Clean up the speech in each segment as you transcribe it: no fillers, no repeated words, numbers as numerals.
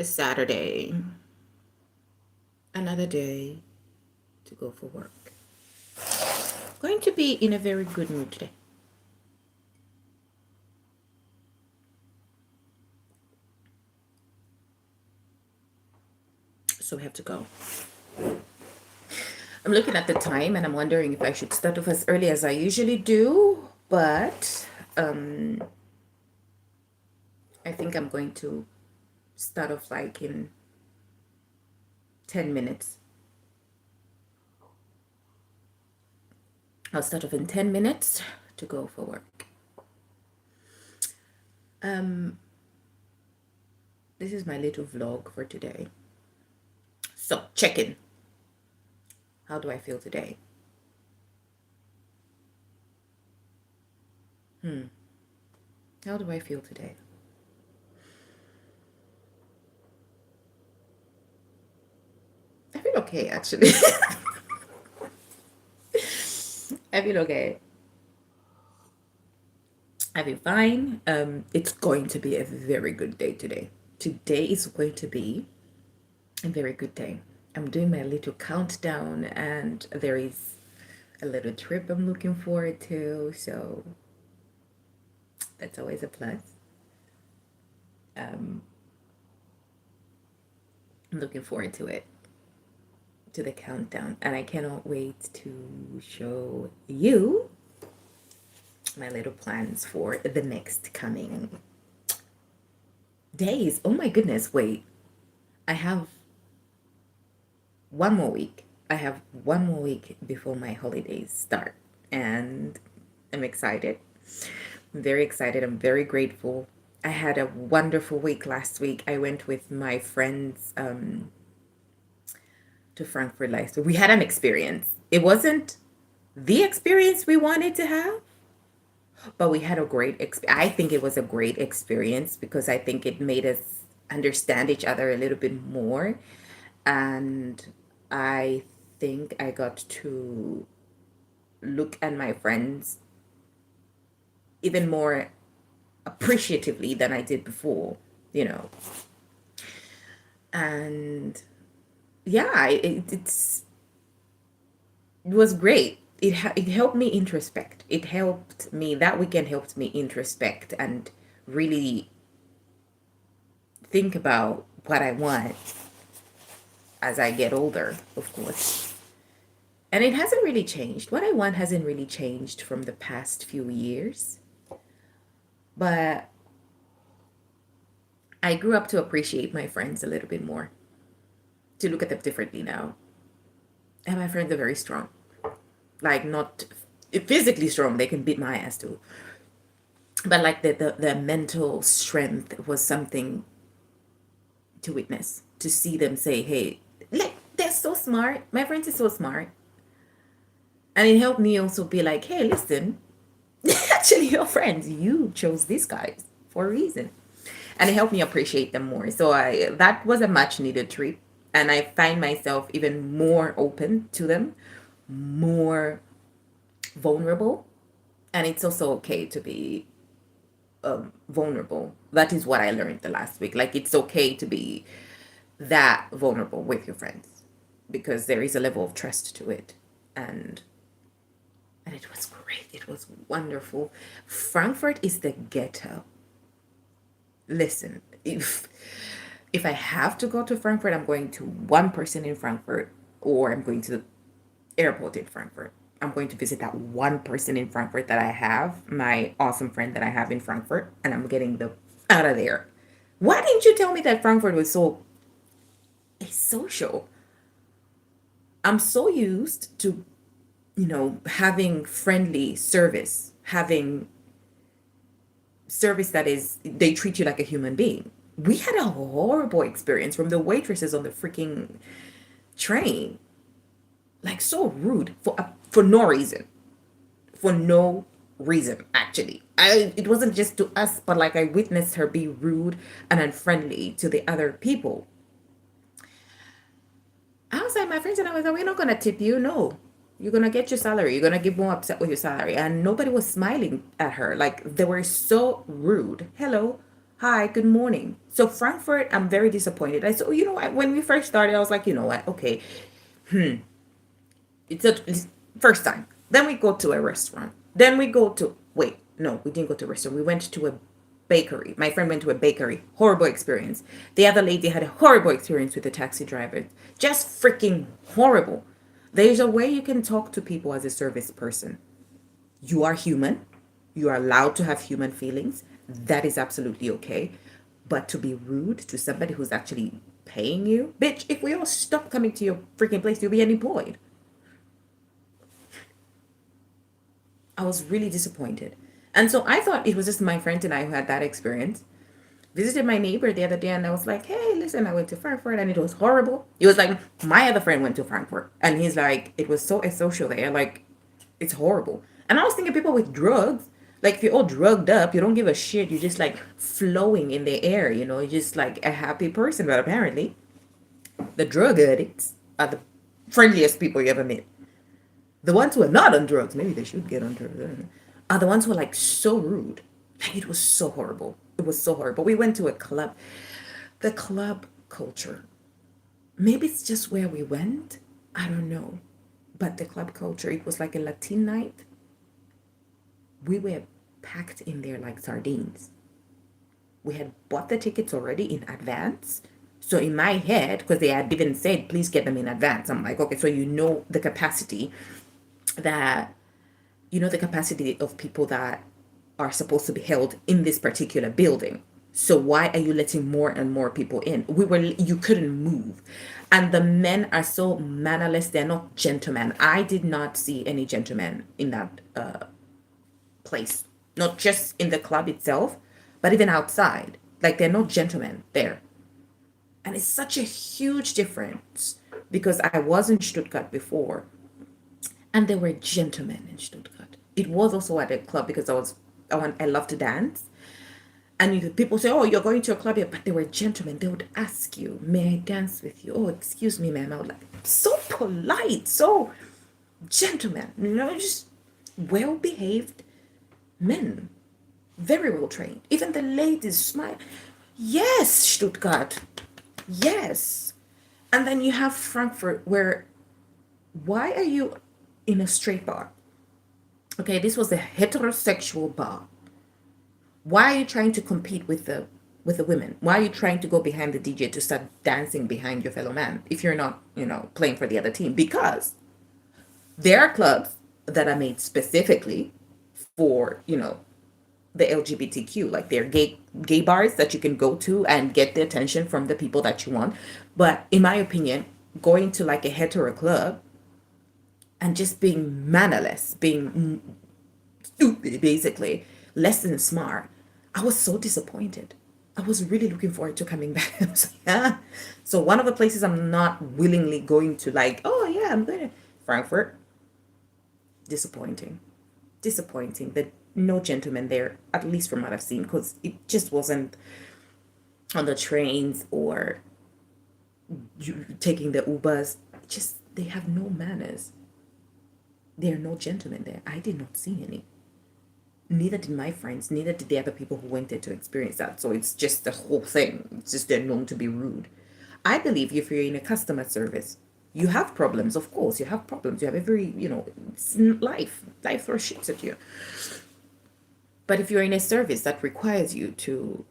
It's Saturday. Another day to go for work. Going to be in a very good mood today. So we have to go. I'm looking at the time and I'm wondering if I should start off as early as I usually do, but I think I'm going to start off like in 10 minutes. I'll start off in 10 minutes to go for work. This is my little vlog for today. So, check in. How do I feel today? How do I feel today? I feel okay, actually. I feel okay. I feel fine. It's going to be a very good day today. Today is going to be a very good day. I'm doing my little countdown, and there is a little trip I'm looking forward to. So that's always a plus. I'm looking forward to it, to the countdown, and I cannot wait to show you my little plans for the next coming days. Oh my goodness, wait. I have one more week. I have one more week before my holidays start, and I'm excited. I'm very excited. I'm very grateful. I had a wonderful week last week. I went with my friends to Frankfurt last week. We had an experience. It wasn't the experience we wanted to have, but we had a great I think it was a great experience because I think it made us understand each other a little bit more, and I think I got to look at my friends even more appreciatively than I did before, you know. And yeah, it was great. It helped me introspect. It helped me, that weekend helped me introspect and really think about what I want as I get older, of course. And it hasn't really changed. What I want hasn't really changed from the past few years. But I grew up to appreciate my friends a little bit more, to look at them differently now. And my friends are very strong. Like, not physically strong, they can beat my ass too. But like the mental strength was something to witness, to see them say, hey, like, they're so smart. My friends are so smart. And it helped me also be like, hey, listen, actually, your friends, you chose these guys for a reason. And it helped me appreciate them more. So that was a much needed trip. And I find myself even more open to them, more vulnerable. And it's also okay to be vulnerable. That is what I learned the last week. Like, it's okay to be that vulnerable with your friends because there is a level of trust to it. And it was great. It was wonderful. Frankfurt is the ghetto. Listen, if I have to go to Frankfurt, I'm going to one person in Frankfurt, or I'm going to the airport in Frankfurt. I'm going to visit that one person in Frankfurt that I have, my awesome friend that I have in Frankfurt, and I'm getting the out of there. Why didn't you tell me that Frankfurt was so social? I'm so used to, having friendly service, having service that is, they treat you like a human being. We had a horrible experience from the waitresses on the freaking train. Like, so rude for no reason. For no reason, actually. It wasn't just to us, but like, I witnessed her be rude and unfriendly to the other people. I was like, my friends and I was like, we're not gonna tip you, no. You're gonna get your salary. You're gonna get more upset with your salary. And nobody was smiling at her. Like, they were so rude. Hello, Hi, good morning. So Frankfurt, I'm very disappointed. I said, oh, you know what? When we first started, I was like, you know what? Okay, it's first time. Then we go to a restaurant. Then we go to wait, no, we didn't go to a restaurant. We went to a bakery. My friend went to a bakery. Horrible experience. The other lady had a horrible experience with the taxi driver. Just freaking horrible. There's a way you can talk to people as a service person. You are human. You are allowed to have human feelings. That is absolutely okay. But to be rude to somebody who's actually paying you, bitch, if we all stop coming to your freaking place, you'll be unemployed. I was really disappointed. And so I thought it was just my friend and I who had that experience. Visited my neighbor the other day and I was like, hey, listen, I went to Frankfurt and it was horrible. He was like, my other friend went to Frankfurt and he's like, it was so asocial there. Like, it's horrible. And I was thinking people with drugs, like if you're all drugged up, you don't give a shit. You're just like flowing in the air, you know, you're just like a happy person. But apparently, the drug addicts are the friendliest people you ever meet. The ones who are not on drugs, maybe they should get on drugs, are the ones who are like so rude. Like it was so horrible. It was so horrible. We went to a club. The club culture. Maybe it's just where we went. I don't know. But the club culture, it was like a Latin night. We were packed in there like sardines. We had bought the tickets already in advance. So in my head, because they had even said, please get them in advance, I'm like, okay, so you know the capacity that the capacity of people that are supposed to be held in this particular building. So why are you letting more and more people in? You couldn't move. And the men are so mannerless, they're not gentlemen. I did not see any gentlemen in that place. Not just in the club itself, but even outside. Like they're not gentlemen there. And it's such a huge difference because I was in Stuttgart before and there were gentlemen in Stuttgart. It was also at a club because I love to dance. And people say, "Oh, you're going to a club here," but they were gentlemen. They would ask you, "May I dance with you?" "Oh, excuse me, ma'am." I would like so polite, so gentlemen, just well behaved men, very well trained. Even the ladies smile. Yes, Stuttgart. Yes. And then you have Frankfurt, where why are you in a straight bar? Okay, this was a heterosexual bar. Why are you trying to compete with the women? Why are you trying to go behind the DJ to start dancing behind your fellow man if you're not, playing for the other team? Because there are clubs that are made specifically for, the LGBTQ, like they're gay bars that you can go to and get the attention from the people that you want. But in my opinion, going to like a hetero club and just being mannerless, being stupid, basically, less than smart. I was so disappointed. I was really looking forward to coming back. I was like, ah. So one of the places I'm not willingly going to, like, oh yeah, I'm going to Frankfurt. Disappointing. Disappointing that no gentleman there, at least from what I've seen, because it just wasn't on the trains or taking the Ubers. Just, they have no manners. There are no gentlemen there. I did not see any. Neither did my friends, neither did the other people who went there to experience that. So it's just the whole thing. It's just they're known to be rude. I believe if you're in a customer service, you have problems. Of course, you have problems. You have every, it's life. Life throws shit at you. But if you're in a service that requires you to,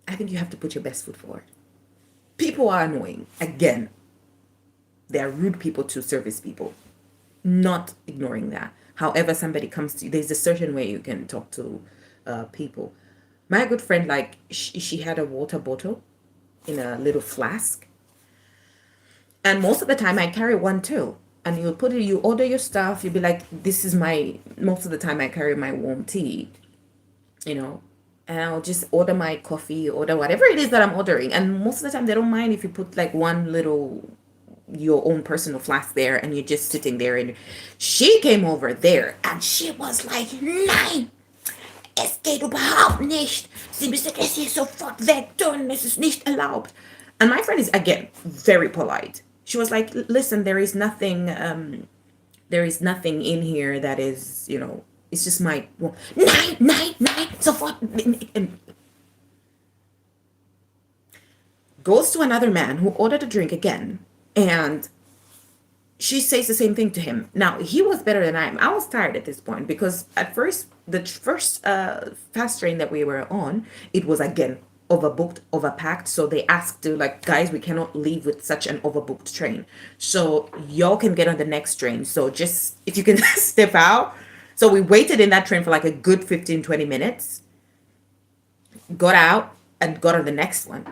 I think you have to put your best foot forward. People are annoying. Again, they are rude people to service people. Not ignoring that. However, somebody comes to you, there's a certain way you can talk to people. My good friend, like, she had a water bottle in a little flask. And most of the time, I carry one too. And you order your stuff, you'll be like, most of the time, I carry my warm tea, and I'll just order my coffee, order whatever it is that I'm ordering. And most of the time, they don't mind if you put like one little your own personal flask there and you're just sitting there. And she came over there and she was like, nein, es geht überhaupt nicht. Sie müssen es hier sofort wegtun. Es ist nicht erlaubt. And my friend is, again, very polite. She was like, listen, there is nothing in here that is, It's just my well, nine, nine, nine, so forth. And goes to another man who ordered a drink again, and she says the same thing to him. Now he was better than I am. I was tired at this point because at first the first fast train that we were on, it was again overbooked, overpacked. So they asked to like, guys, we cannot leave with such an overbooked train. So y'all can get on the next train. So just if you can step out. So we waited in that train for like a good 15, 20 minutes, got out and got on the next one.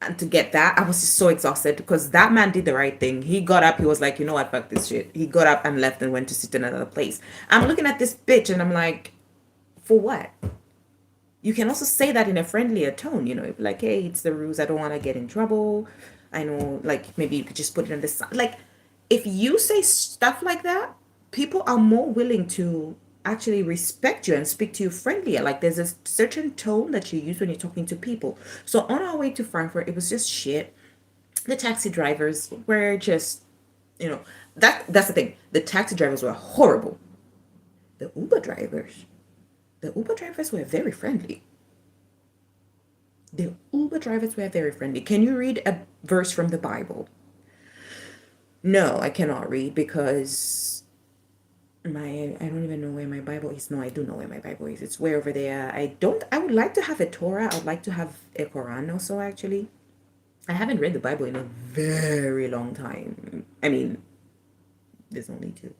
And to get that, I was just so exhausted because that man did the right thing. He got up, he was like, you know what, fuck this shit. He got up and left and went to sit in another place. I'm looking at this bitch and I'm like, for what? You can also say that in a friendlier tone, you know, you'd be like, hey, it's the rules. I don't want to get in trouble. I know, like, maybe you could just put it on the side. Like, if you say stuff like that, people are more willing to actually respect you and speak to you friendlier. Like, there's a certain tone that you use when you're talking to people. So, on our way to Frankfurt, it was just shit. The taxi drivers were just, you know, that's the thing. The taxi drivers were horrible. The Uber drivers, the Uber drivers were very friendly. The Uber drivers were very friendly. Can you read a verse from the Bible? No, I cannot read because I don't even know where my Bible is. No, I do know where my Bible is. It's way over there. I would like to have a Torah. I would like to have a Quran also actually. I haven't read the Bible in a very long time. I mean, there's no need to.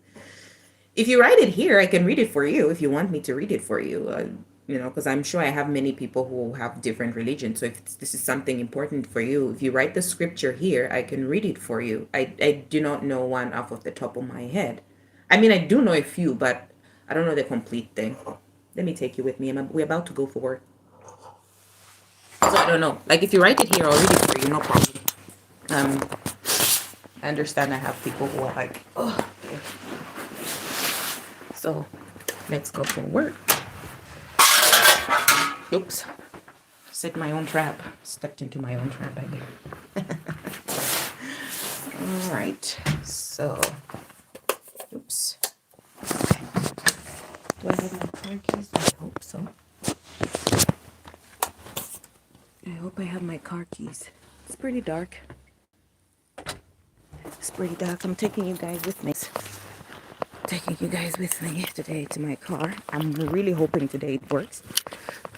If you write it here, I can read it for you if you want me to read it for you. You know, because I'm sure I have many people who have different religions. So if this is something important for you, if you write the scripture here, I can read it for you. I do not know one off of the top of my head. I mean, I do know a few, but I don't know the complete thing. Let me take you with me. We're about to go for work. So I don't know. Like if you write it here, I'll read it for you, no problem. Um, I understand I have people who are like, oh, okay. So let's go for work. Oops. Set my own trap. Stepped into my own trap again. All right. So, oops. Okay. Do I have my car keys? I hope so. I hope I have my car keys. It's pretty dark. It's pretty dark. I'm taking you guys with me. Taking you guys with me today to my car. I'm really hoping today it works.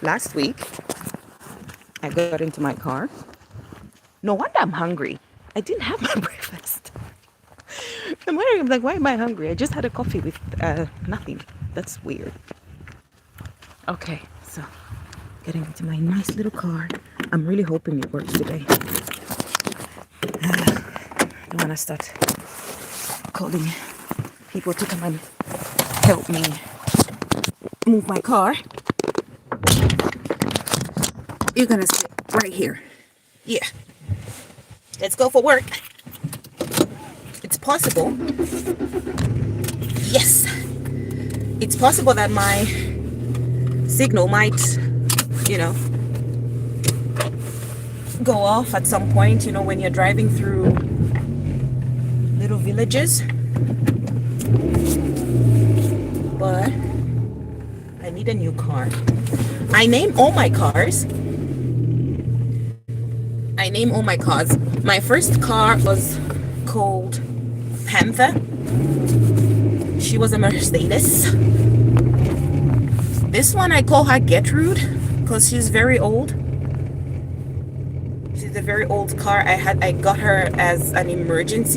Last week, I got into my car. No wonder I'm hungry. I didn't have my breakfast. I'm wondering, I'm like, why am I hungry? I just had a coffee with nothing. That's weird. Okay, so getting into my nice little car. I'm really hoping it works today. I don't want to start calling people to come and help me move my car. You're gonna sit right here. Yeah. Let's go for work. It's possible. Yes. It's possible that my signal might, you know, go off at some point, you know, when you're driving through little villages. But I need a new car. I name all my cars. My first car was called Panther. She was a Mercedes. This one I call her Gertrude because she's very old. She's a very old car. I got her as an emergency.